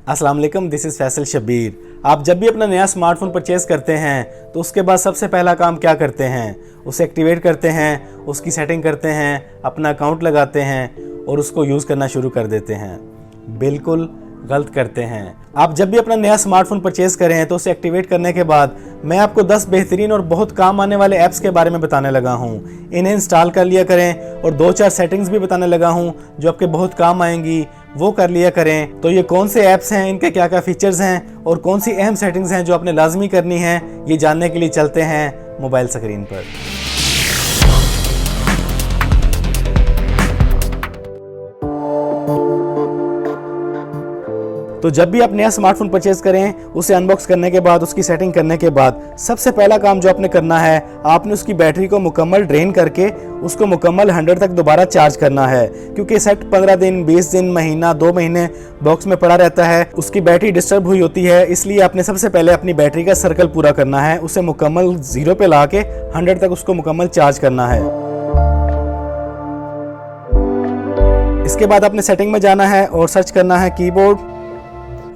अस्सलाम वालेकुम, this is Faisal Shabbir. आप जब भी अपना नया स्मार्टफोन परचेज़ करते हैं तो उसके बाद सबसे पहला काम क्या करते हैं? उसे एक्टिवेट करते हैं, उसकी सेटिंग करते हैं, अपना अकाउंट लगाते हैं और उसको यूज़ करना शुरू कर देते हैं। बिल्कुल गलत करते हैं। आप जब भी अपना नया स्मार्टफोन परचेज़ करें तो उसे एक्टिवेट करने के बाद मैं आपको 10 बेहतरीन और बहुत काम आने वाले ऐप्स के बारे में बताने लगा हूँ। इन्हें इंस्टॉल कर लिया करें और 2-4 सेटिंग्स भी बताने लगा हूँ जो आपके बहुत काम आएंगी, वो कर लिया करें। तो ये कौन से ऐप्स हैं, इनके क्या क्या फीचर्स हैं और कौन सी अहम सेटिंग्स हैं जो आपने लाजमी करनी है, ये जानने के लिए चलते हैं मोबाइल स्क्रीन पर। तो जब भी आप नया स्मार्टफोन परचेज करें, उसे अनबॉक्स करने के बाद, उसकी सेटिंग करने के बाद सबसे पहला काम जो आपने करना है, आपने उसकी बैटरी को मुकम्मल ड्रेन करके उसको मुकम्मल 100 तक दोबारा चार्ज करना है। क्योंकि सेट 15 दिन, 20 दिन, महीना, 2 महीने बॉक्स में पड़ा रहता है, उसकी बैटरी डिस्टर्ब हुई होती है। इसलिए आपने सबसे पहले अपनी बैटरी का सर्कल पूरा करना है, उसे मुकम्मल 0 पे ला के 100 तक उसको मुकम्मल चार्ज करना है। इसके बाद आपने सेटिंग में जाना है और सर्च करना है कीबोर्ड,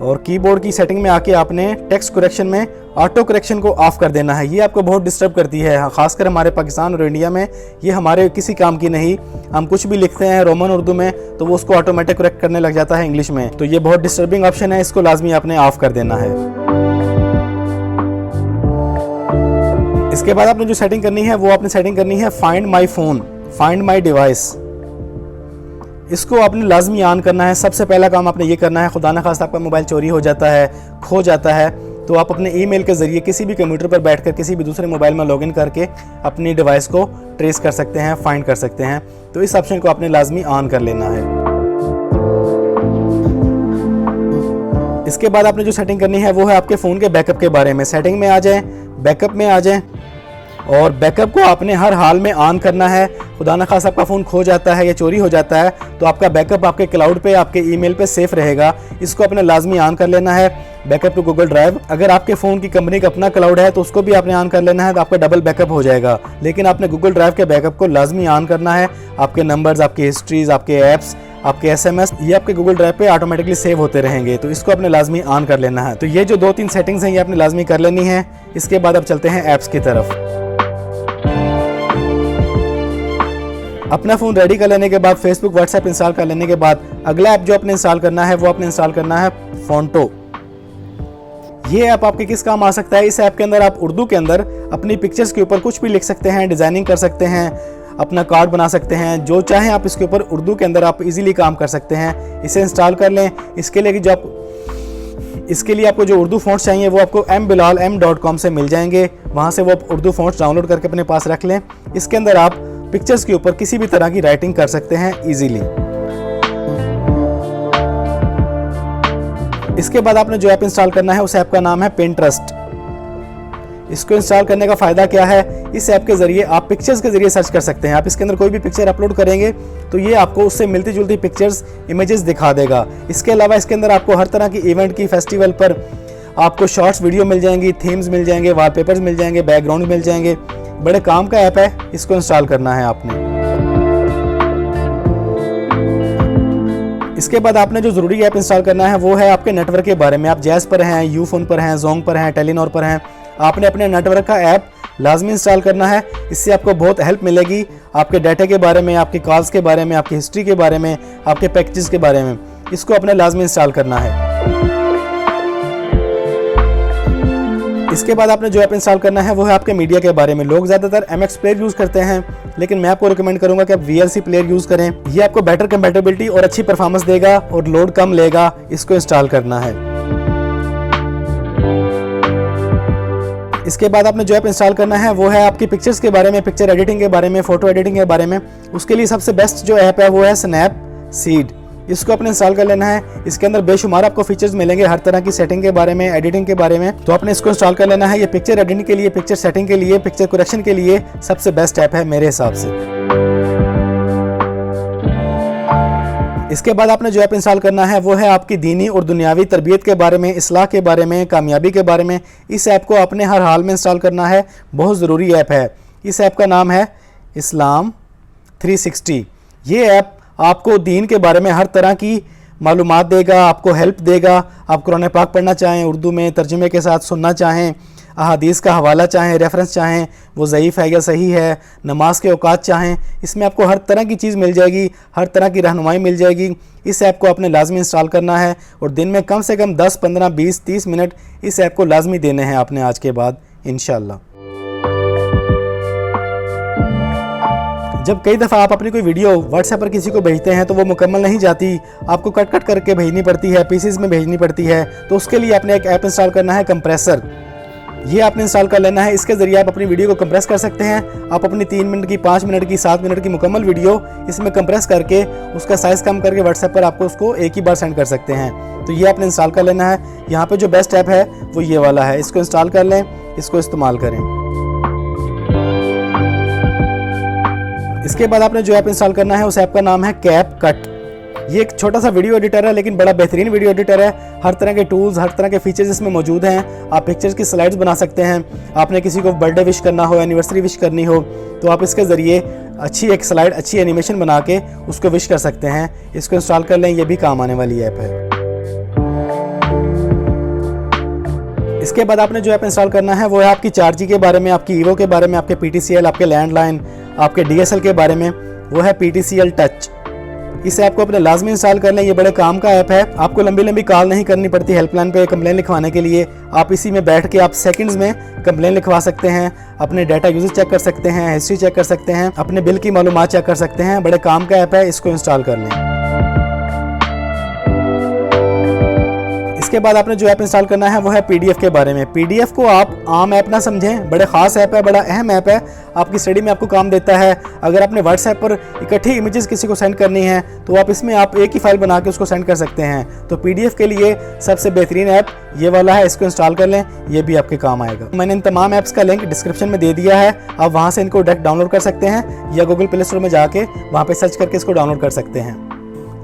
और कीबोर्ड की सेटिंग में आके आपने टेक्स्ट करेक्शन में ऑटो करेक्शन को ऑफ कर देना है। ये आपको बहुत डिस्टर्ब करती है, खासकर हमारे पाकिस्तान और इंडिया में ये हमारे किसी काम की नहीं। हम कुछ भी लिखते हैं रोमन उर्दू में तो वो उसको ऑटोमेटिक करेक्ट करने लग जाता है इंग्लिश में। तो ये बहुत डिस्टर्बिंग ऑप्शन है, इसको लाजमी आपने ऑफ कर देना है। इसके बाद आपने जो सेटिंग करनी है वो आपने सेटिंग करनी है find my phone, find my device. इसको आपने लाजमी ऑन करना है। सबसे पहला काम आपने ये करना है, खुदा न खास्ता आपका मोबाइल चोरी हो जाता है, खो जाता है, तो आप अपने ईमेल के ज़रिए किसी भी कंप्यूटर पर बैठकर किसी भी दूसरे मोबाइल में लॉगिन करके अपनी डिवाइस को ट्रेस कर सकते हैं, फाइंड कर सकते हैं। तो इस ऑप्शन को आपने लाजमी ऑन कर लेना है। इसके बाद आपने जो सेटिंग करनी है वो है आपके फ़ोन के बैकअप के बारे में। सेटिंग में आ जाएँ, बैकअप में आ जाएँ और बैकअप को आपने हर हाल में ऑन करना है। खुदा न खास्ता आपका फ़ोन खो जाता है या चोरी हो जाता है तो आपका बैकअप आपके क्लाउड पे, आपके ईमेल पे सेफ रहेगा। इसको अपने लाजमी ऑन कर लेना है। बैकअप टू गूगल ड्राइव, अगर आपके फ़ोन की कंपनी का अपना क्लाउड है तो उसको भी आपने ऑन कर लेना है, तो आपका डबल बैकअप हो जाएगा। लेकिन आपने गूगल ड्राइव के बैकअप को लाजमी ऑन करना है। आपके नंबर्स, आपकी हिस्ट्रीज, आपके ऐप्स, आपके SMS, ये आपके गूगल ड्राइव पे ऑटोमेटिकली सेव होते रहेंगे। तो इसको अपने लाजमी ऑन कर लेना है। तो ये जो 2-3 सेटिंग्स हैं ये आपने लाजमी कर लेनी है। इसके बाद अब चलते हैं ऐप्स की तरफ। अपना फ़ोन रेडी कर लेने के बाद, फेसबुक, व्हाट्सएप इंस्टॉल कर लेने के बाद, अगला ऐप जो आपने इंस्टॉल करना है वो आपने इंस्टॉल करना है फोंटो। ये ऐप आपके किस काम आ सकता है? इस ऐप के अंदर आप उर्दू के अंदर अपनी पिक्चर्स के ऊपर कुछ भी लिख सकते हैं, डिज़ाइनिंग कर सकते हैं, अपना कार्ड बना सकते हैं, जो चाहें आप इसके ऊपर उर्दू के अंदर आप इजीली काम कर सकते हैं। इसे इंस्टॉल कर लें। इसके लिए आपको जो उर्दू फ़ॉन्ट्स चाहिए वो आपको mbilal.com से मिल जाएंगे। वहाँ से वो आप उर्दू फ़ॉन्ट्स डाउनलोड करके अपने पास रख लें। इसके अंदर आप पिक्चर्स के ऊपर किसी भी तरह की राइटिंग कर सकते हैं इजीली। इसके बाद आपने जो ऐप इंस्टॉल करना है उस ऐप का नाम है पिंटरेस्ट। इसको इंस्टॉल करने का फ़ायदा क्या है? इस ऐप के ज़रिए आप पिक्चर्स के ज़रिए सर्च कर सकते हैं। आप इसके अंदर कोई भी पिक्चर अपलोड करेंगे तो ये आपको उससे मिलती जुलती पिक्चर्स, इमेजेस दिखा देगा। इसके अलावा इसके अंदर आपको हर तरह की इवेंट की, फेस्टिवल पर आपको शॉर्ट्स वीडियो मिल जाएंगी, थीम्स मिल जाएंगे, वॉलपेपर्स मिल जाएंगे, बैकग्राउंड मिल जाएंगे। बड़े काम का ऐप है, इसको इंस्टॉल करना है आपने। इसके बाद आपने जो ज़रूरी ऐप इंस्टॉल करना है वो है आपके नेटवर्क के बारे में। आप जैज़ पर हैं, यूफोन पर हैं, जोंग पर हैं, टेलीनॉर पर हैं, आपने अपने नेटवर्क का ऐप लाजमी इंस्टॉल करना है। इससे आपको बहुत हेल्प मिलेगी आपके डाटा के बारे में, आपके कॉल्स के बारे में, आपकी हिस्ट्री के बारे में, आपके पैकेजेस के बारे में। इसको अपने लाजमी इंस्टॉल करना है। इसके बाद आपने जो ऐप इंस्टॉल करना है वो है आपके मीडिया के बारे में। लोग ज़्यादातर MX प्लेयर यूज़ करते हैं, लेकिन मैं आपको रिकमेंड करूंगा कि आप VLC प्लेयर यूज़ करें। ये आपको बेटर कंपैटिबिलिटी और अच्छी परफॉर्मेंस देगा और लोड कम लेगा। इसको इंस्टॉल करना है। इसके बाद आपने जो ऐप इंस्टॉल करना है वो है आपकी पिक्चर्स के बारे में, पिक्चर एडिटिंग के बारे में, फ़ोटो एडिटिंग के बारे में। उसके लिए सबसे बेस्ट जो ऐप है वो है स्नैपसीड। इसको अपने इंस्टॉल कर लेना है। इसके अंदर बेशुमार आपको फीचर्स मिलेंगे हर तरह की सेटिंग के बारे में, एडिटिंग के बारे में। तो आपने इसको इंस्टॉल कर लेना है। ये पिक्चर एडिटिंग के लिए, पिक्चर सेटिंग के लिए, पिक्चर करेक्शन के लिए सबसे बेस्ट ऐप है मेरे हिसाब से। इसके बाद आपने जो ऐप इंस्टॉल करना है वो है आपकी दीनी और दुनियावी तरबियत के बारे में, इस्लाह के बारे में, कामयाबी के बारे में। इस ऐप को आपने हर हाल में इंस्टॉल करना है, बहुत ज़रूरी ऐप है। इस ऐप का नाम है इस्लाम 360। ये ऐप आपको दीन के बारे में हर तरह की मालूमात देगा, आपको हेल्प देगा। आप कुरान पाक पढ़ना चाहें, उर्दू में तर्जुमे के साथ सुनना चाहें, अहादीस का हवाला चाहें, रेफरेंस चाहें वो ज़ईफ़ है या सही है, नमाज के औकात चाहें, इसमें आपको हर तरह की चीज़ मिल जाएगी, हर तरह की रहनुमाई मिल जाएगी। इस ऐप को आपने लाजमी इंस्टॉल करना है और दिन में कम से कम 10, 15, 20, 30 मिनट इस ऐप को लाजमी देने हैं आपने आज के बाद इंशाल्लाह। जब कई दफ़ा आप अपनी कोई वीडियो व्हाट्सएप पर किसी को भेजते हैं तो वो मुकम्मल नहीं जाती, आपको कट कट करके भेजनी पड़ती है, पीसेस में भेजनी पड़ती है, तो उसके लिए आपने एक ऐप इंस्टॉल करना है, कंप्रेसर। ये आपने इंस्टॉल कर लेना है। इसके ज़रिए आप अपनी वीडियो को कंप्रेस कर सकते हैं। आप अपनी 3 मिनट की, 5 मिनट की, 7 मिनट की मुकम्मल वीडियो इसमें कंप्रेस करके उसका साइज़ कम करके व्हाट्सएप पर आपको उसको एक ही बार सेंड कर सकते हैं। तो ये आपने इंस्टॉल कर लेना है। यहाँ पे जो बेस्ट ऐप है वो ये वाला है, इसको इंस्टॉल कर लें, इसको इस्तेमाल करें। इसके बाद आपने जो ऐप इंस्टॉल करना है उस ऐप का नाम है कैपकट। ये एक छोटा सा वीडियो एडिटर है लेकिन बड़ा बेहतरीन वीडियो एडिटर है। हर तरह के टूल्स, हर तरह के फीचर्स इसमें मौजूद हैं। आप पिक्चर्स की स्लाइड्स बना सकते हैं। आपने किसी को बर्थडे विश करना हो, एनिवर्सरी विश करनी हो, तो आप इसके ज़रिए अच्छी एक स्लाइड, अच्छी एनिमेशन बना के उसको विश कर सकते हैं। इसको इंस्टॉल कर लें, ये भी काम आने वाली ऐप है। इसके बाद आपने जो ऐप इंस्टॉल करना है वो है आपकी 4G के बारे में, आपकी ईवो के बारे में, आपके PTCL, आपके लैंडलाइन, आपके DSL के बारे में। वो है PTCL टच। इस ऐप को अपने लाजमी इंस्टॉल कर लें, ये बड़े काम का ऐप है। आपको लंबी लंबी कॉल नहीं करनी पड़ती हेल्पलाइन पे कंप्लेन लिखवाने के लिए। आप इसी में बैठ के आप सेकंड्स में कंप्लेन लिखवा सकते हैं, अपने डाटा यूजेज चेक कर सकते हैं, हिस्ट्री चेक कर सकते हैं, अपने बिल की मालूमात चेक कर सकते हैं। बड़े काम का ऐप है, इसको इंस्टॉल कर लें। इसके बाद आपने जो ऐप इंस्टॉल करना है वो है PDF के बारे में। PDF को आप आम ऐप ना समझें, बड़े ख़ास ऐप है, बड़ा अहम ऐप है। आपकी स्टडी में आपको काम देता है। अगर आपने व्हाट्सएप पर इकट्ठी इमेजेस किसी को सेंड करनी है तो आप इसमें आप एक ही फाइल बना के उसको सेंड कर सकते हैं। तो PDF के लिए सबसे बेहतरीन ऐप ये वाला है, इसको इंस्टॉल कर लें, ये भी आपके काम आएगा। मैंने इन तमाम ऐप्स का लिंक डिस्क्रिप्शन में दे दिया है, आप वहाँ से इनको डायरेक्ट डाउनलोड कर सकते हैं या गूगल प्ले स्टोर में जाके वहाँ पर सर्च करके इसको डाउनलोड कर सकते हैं।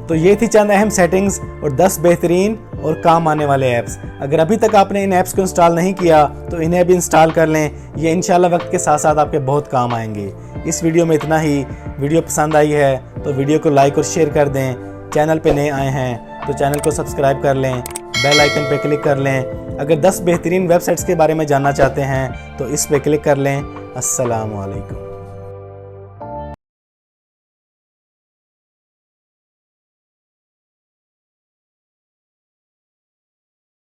तो ये थी चंद अहम सेटिंग्स और 10 बेहतरीन और काम आने वाले ऐप्स। अगर अभी तक आपने इन ऐप्स को इंस्टॉल नहीं किया तो इन्हें भी इंस्टॉल कर लें, ये इंशाल्लाह वक्त के साथ साथ आपके बहुत काम आएंगे। इस वीडियो में इतना ही। वीडियो पसंद आई है तो वीडियो को लाइक और शेयर कर दें। चैनल पे नए आए हैं तो चैनल को सब्सक्राइब कर लें, बेल आइकन पे क्लिक कर लें। अगर 10 बेहतरीन वेबसाइट्स के बारे में जानना चाहते हैं तो इस पे क्लिक कर लें। अस्सलाम वालेकुम।